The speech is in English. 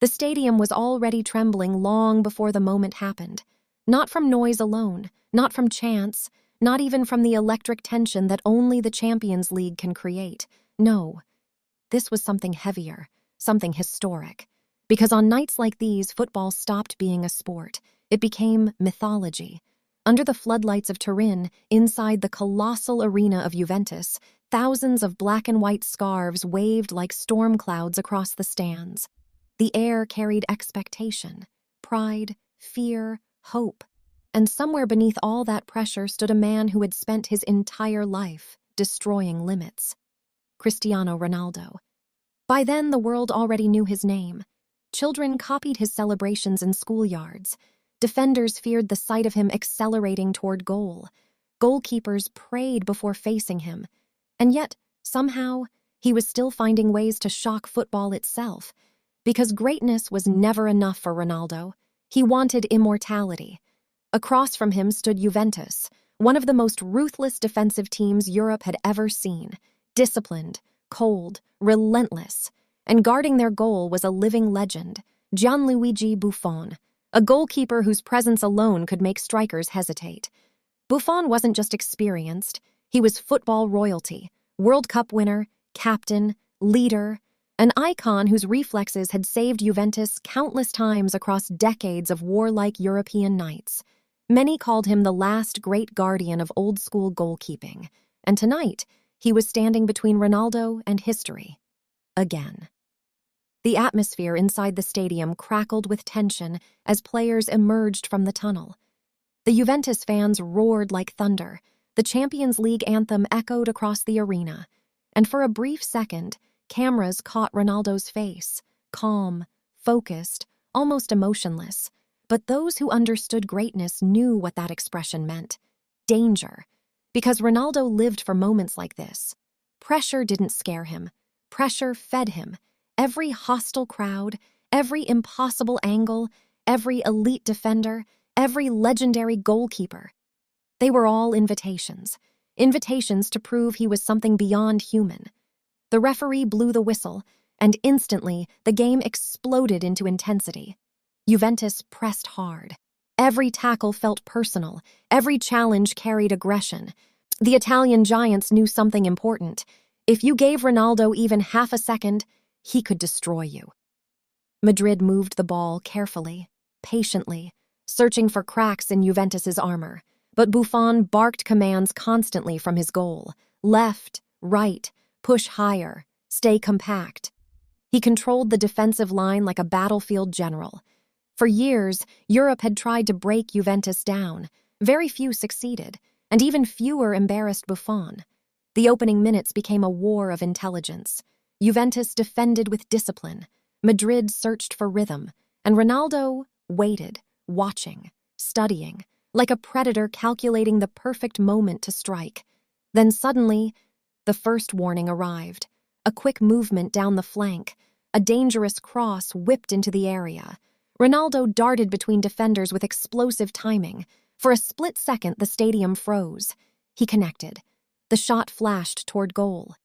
The stadium was already trembling long before the moment happened. Not from noise alone, not from chance, not even from the electric tension that only the Champions League can create. No, this was something heavier, something historic. Because on nights like these, football stopped being a sport. It became mythology. Under the floodlights of Turin, inside the colossal arena of Juventus, thousands of black and white scarves waved like storm clouds across the stands. The air carried expectation, pride, fear, hope. And somewhere beneath all that pressure stood a man who had spent his entire life destroying limits. Cristiano Ronaldo. By then, the world already knew his name. Children copied his celebrations in schoolyards. Defenders feared the sight of him accelerating toward goal. Goalkeepers prayed before facing him. And yet, somehow, he was still finding ways to shock football itself. Because greatness was never enough for Ronaldo. He wanted immortality. Across from him stood Juventus, one of the most ruthless defensive teams Europe had ever seen. Disciplined, cold, relentless. And guarding their goal was a living legend, Gianluigi Buffon, a goalkeeper whose presence alone could make strikers hesitate. Buffon wasn't just experienced, he was football royalty, World Cup winner, captain, leader, an icon whose reflexes had saved Juventus countless times across decades of warlike European nights. Many called him the last great guardian of old-school goalkeeping, and tonight he was standing between Ronaldo and history. Again. The atmosphere inside the stadium crackled with tension as players emerged from the tunnel. The Juventus fans roared like thunder. The Champions League anthem echoed across the arena. And for a brief second, cameras caught Ronaldo's face, calm, focused, almost emotionless. But those who understood greatness knew what that expression meant. Danger. Because Ronaldo lived for moments like this. Pressure didn't scare him. Pressure fed him. Every hostile crowd, every impossible angle, every elite defender, every legendary goalkeeper. They were all invitations. Invitations to prove he was something beyond human. The referee blew the whistle, and instantly the game exploded into intensity. Juventus pressed hard. Every tackle felt personal. Every challenge carried aggression. The Italian giants knew something important. If you gave Ronaldo even half a second, he could destroy you. Madrid moved the ball carefully, patiently, searching for cracks in Juventus's armor. But Buffon barked commands constantly from his goal. Left, right, push higher, stay compact. He controlled the defensive line like a battlefield general. For years, Europe had tried to break Juventus down. Very few succeeded, and even fewer embarrassed Buffon. The opening minutes became a war of intelligence. Juventus defended with discipline. Madrid searched for rhythm. And Ronaldo waited, watching, studying, like a predator calculating the perfect moment to strike. Then suddenly, the first warning arrived. A quick movement down the flank. A dangerous cross whipped into the area. Ronaldo darted between defenders with explosive timing. For a split second, the stadium froze. He connected. The shot flashed toward goal.